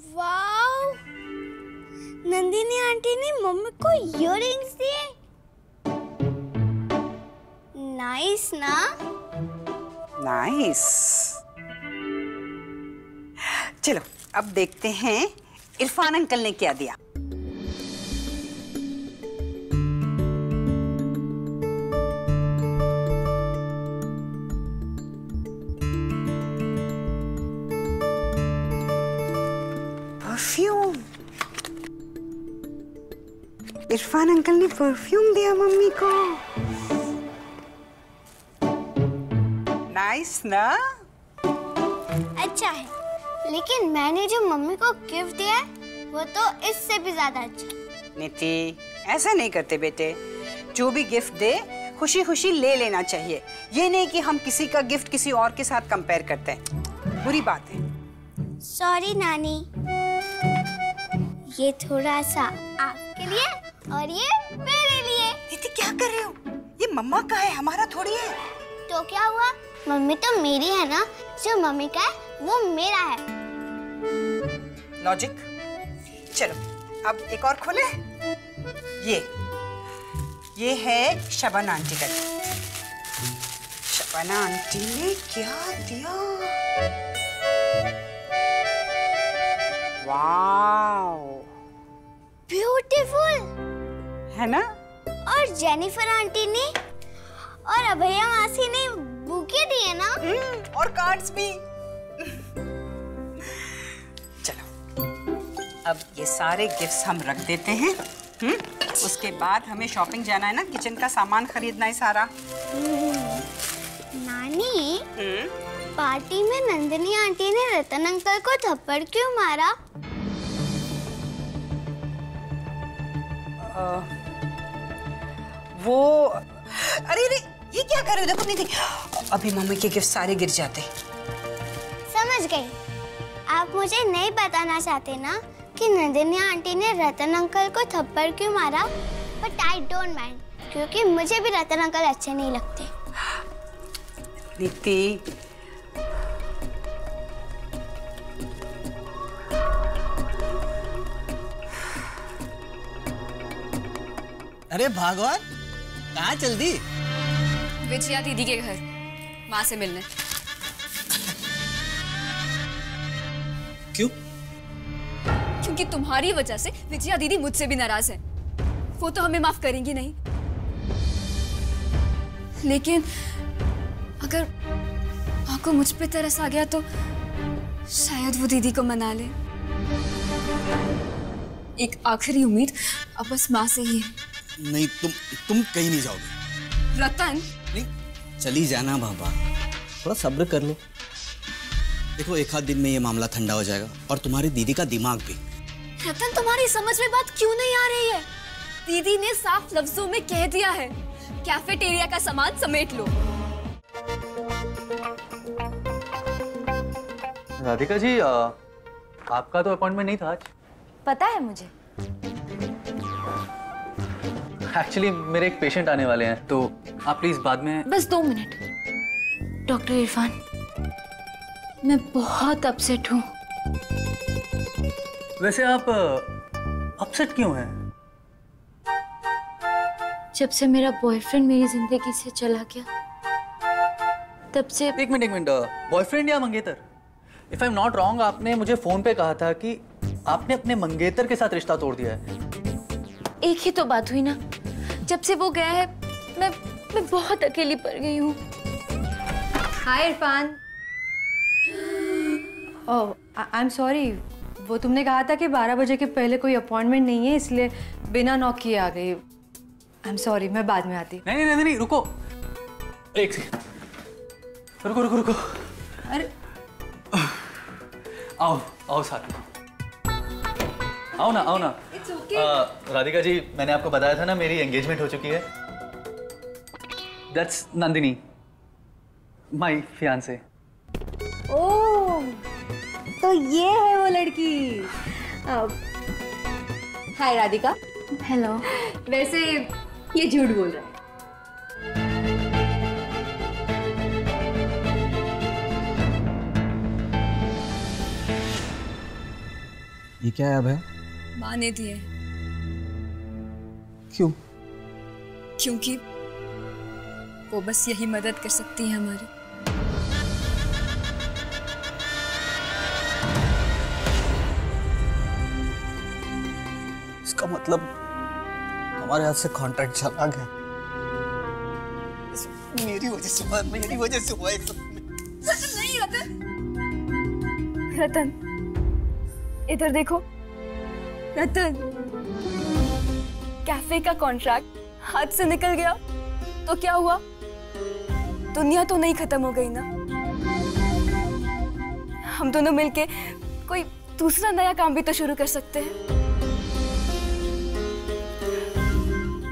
Wow, Nandini aunty ने mummy को earrings दिए। नाइस ना? नाइस। चलो अब देखते हैं इरफान अंकल ने क्या दिया। परफ्यूम। इरफान अंकल ने परफ्यूम दिया मम्मी को। नाइस ना? अच्छा है, लेकिन मैंने जो मम्मी को गिफ्ट दिया है वो तो इससे भी ज्यादा अच्छा है। नीति, ऐसा नहीं करते बेटे। जो भी गिफ्ट दे खुशी खुशी ले लेना चाहिए। ये नहीं कि हम किसी का गिफ्ट किसी और के साथ कंपेयर करते हैं, बुरी बात है। सॉरी नानी, ये थोड़ा सा आपके लिए और ये मेरे लिए। नीति क्या कर रहे हो? ये मम्मा का है, हमारा थोड़ी है। तो क्या हुआ, मम्मी तो मेरी है ना, जो मम्मी का है वो मेरा है। लॉजिक। चलो अब एक और खोले। ये है शबाना आंटी का। शबाना आंटी ने क्या दिया? वाओ, ब्यूटीफुल है ना? और जेनिफर आंटी ने और अभया मासी ने बुके दिए ना। और कार्ड्स भी। चलो अब ये सारे गिफ्ट्स हम रख देते हैं। उसके बाद हमें शॉपिंग जाना है ना, किचन का सामान खरीदना है सारा। नानी, पार्टी में नंदिनी आंटी ने रतन अंकल को थप्पड़ क्यों मारा? वो अरे ये क्या कर रहे हो? देखो नहीं थी, अभी मम्मी के गिफ्ट सारे गिर जाते। समझ गई। आप मुझे नहीं बताना चाहते ना कि नंदिनी आंटी ने रतन अंकल को थप्पड़ क्यों मारा? बट आई डोंट माइंड, क्योंकि मुझे भी रतन अंकल अच्छे नहीं लगते। नीति, अरे भागवान, कहाँ चल दी? विजया दीदी के घर, माँ से मिलने। क्यों? क्योंकि तुम्हारी वजह से विजया दीदी मुझसे भी नाराज है। वो तो हमें माफ करेंगी नहीं, लेकिन अगर माँ को मुझ पे तरस आ गया तो शायद वो दीदी को मना ले। एक आखिरी उम्मीद अब बस माँ से ही है। नहीं, तुम कहीं नहीं जाओगे। रतन, नहीं, चली जाना बाबा, थोड़ा सब्र कर लो। देखो एक आध दिन में ये मामला ठंडा हो जाएगा और तुम्हारी दीदी का दिमाग भी। रतन, तुम्हारी समझ में बात क्यों नहीं आ रही है? दीदी ने साफ लफ्जों में कह दिया है, कैफेटेरिया का सामान समेट लो। राधिका जी, आपका तो अपॉइंटमेंट नहीं था आज। पता है मुझे। एक्चुअली मेरे एक पेशेंट आने वाले हैं, तो आप प्लीज बाद में। बस 2 मिनट। डॉक्टर इरफान, मैं बहुत अपसेट हूँ। वैसे आप अपसेट क्यों हैं? जब से मेरा बॉयफ्रेंड मेरी जिंदगी से चला गया, तब से। एक मिनट, बॉयफ्रेंड या मंगेतर? If I am not wrong, आपने मुझे फोन पे कहा था कि आपने अपने मंगेतर के साथ रिश्ता तोड़ दिया है। एक ही तो बात हुई ना, जब से वो गया है मैं बहुत अकेली पड़ गई हूँ। हाय इरफान। ओह, आई एम सॉरी, वो तुमने कहा था कि 12 बजे के पहले कोई अपॉइंटमेंट नहीं है, इसलिए बिना नॉक किए आ गई। आई एम सॉरी, मैं बाद में आती। नहीं, रुको एक सेकंड, रुको। अरे आओ साथ में, आओ ना। It's okay. राधिका जी, मैंने आपको बताया था ना मेरी एंगेजमेंट हो चुकी है। That's Nandini, my fiancee. Oh, तो ये है वो लड़की। हाय राधिका। हेलो। वैसे ये झूठ बोल रहा है। ये क्या है अभय? माँ ने दिए। क्यों? क्योंकि वो बस यही मदद कर सकती है हमारी। इसका मतलब हमारे हाथ से कॉन्ट्रैक्ट चला गया। मेरी वजह से हुआ, मेरी वजह से हुआ। नहीं रतन, रतन इधर देखो। रतन, कैफे का कॉन्ट्रैक्ट हाथ से निकल गया तो क्या हुआ? दुनिया तो नहीं खत्म हो गई ना। हम दोनों मिलके कोई दूसरा नया काम भी तो शुरू कर सकते हैं।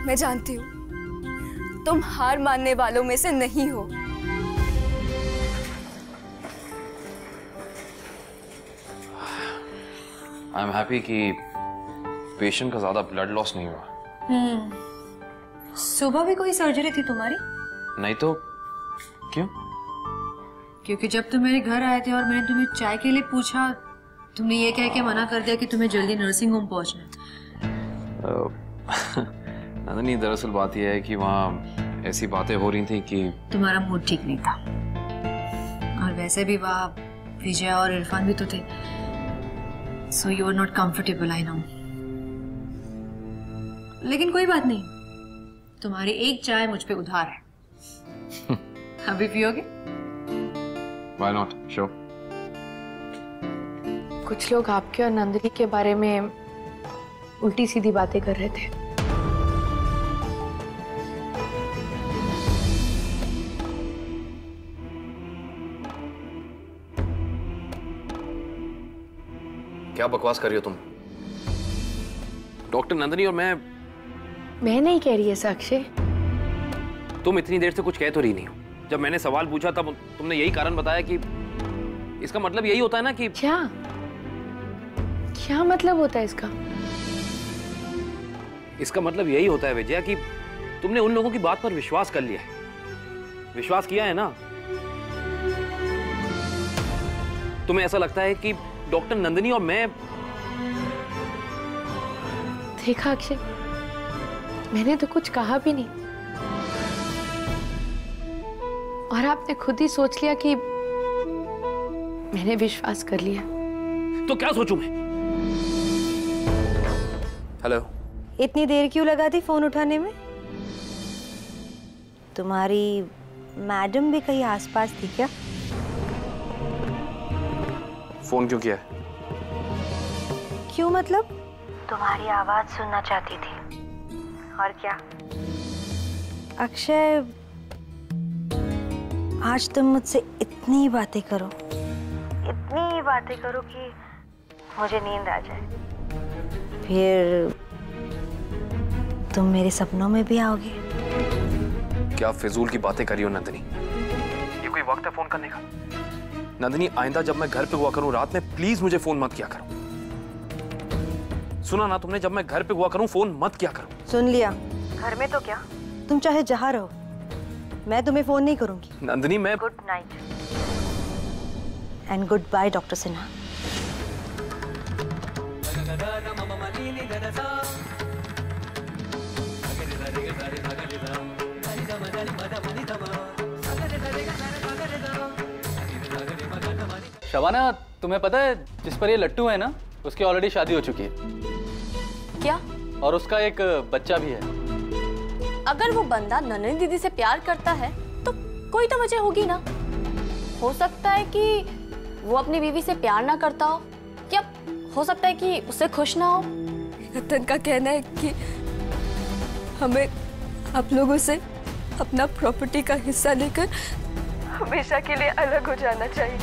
मैं जानती हूँ तुम हार मानने वालों में से नहीं हो। आई एम हैप्पी कि पेशेंट का ज्यादा ब्लड लॉस नहीं हुआ। सुबह भी कोई सर्जरी थी तुम्हारी? नहीं तो क्यों? क्योंकि जब तुम मेरे घर आए थे और मैंने तुम्हें चाय के लिए पूछा, तुमने ये कह के मना कर दिया कि तुम्हें जल्दी नर्सिंग होम पहुंचना है। नंदनी, दरअसल बात यह है कि वहाँ ऐसी बातें हो रही थी कि तुम्हारा मूड ठीक नहीं था, और वैसे भी वहाँ विजय और इरफान भी तो थे, so you are not comfortable, I know. लेकिन कोई बात नहीं, तुम्हारी एक चाय मुझ पे उधार है। अभी पियोगे? Why not? Sure. कुछ लोग आपके और नंदिनी के बारे में उल्टी सीधी बातें कर रहे थे। क्या बकवास कर रही हो तुम? डॉक्टर नंदिनी और मैं नहीं कह रही है साक्षी। तुम इतनी देर से कुछ कह तो रही नहीं हो। जब मैंने सवाल पूछा तब तुमने यही कारण बताया कि इसका मतलब यही होता है ना कि क्या मतलब होता है इसका? इसका मतलब यही होता है विजया कि तुमने उन लोगों की बात पर विश्वास कर लिया है। विश्वास किया है ना? तुम्हें ऐसा लगता है कि डॉक्टर नंदिनी और मैं। देखा अक्षय, मैंने तो कुछ कहा भी नहीं, और आपने खुद ही सोच लिया कि मैंने विश्वास कर लिया। तो क्या सोचूं मैं? हेलो। इतनी देर क्यों लगा दी फोन उठाने में? तुम्हारी मैडम भी कहीं आसपास थी क्या? फोन क्यों किया? क्यों मतलब? तुम्हारी आवाज सुनना चाहती थी। और क्या? अक्षय, आज तुम मुझसे इतनी बातें करो कि मुझे नींद आ जाए, फिर तुम मेरे सपनों में भी आओगे। क्या फिजूल की बातें करी हो नंदिनी? ये कोई वक्त है फोन करने का? नंदिनी, आइंदा जब मैं घर पे हुआ करूं रात में, प्लीज मुझे फोन मत किया करो। सुना ना तुमने? जब मैं घर पे हुआ करूं फोन मत किया करो। सुन लिया। घर में तो क्या, तुम चाहे जहां रहो, मैं तुम्हें फोन नहीं करूंगी। नंदिनी, मैं good night and good by doctor Sinha. Shabana, तुम्हें पता है जिस पर ये लट्टू है ना, उसकी ऑलरेडी शादी हो चुकी है। क्या? और उसका एक बच्चा भी है। अगर वो बंदा नंदिनी दीदी से प्यार करता है तो कोई तो वजह होगी ना। हो सकता है कि वो अपनी बीवी से प्यार ना करता हो, या हो सकता है कि उससे खुश ना हो। रतन का कहना है कि हमें आप लोगों से अपना प्रॉपर्टी का हिस्सा लेकर हमेशा के लिए अलग हो जाना चाहिए।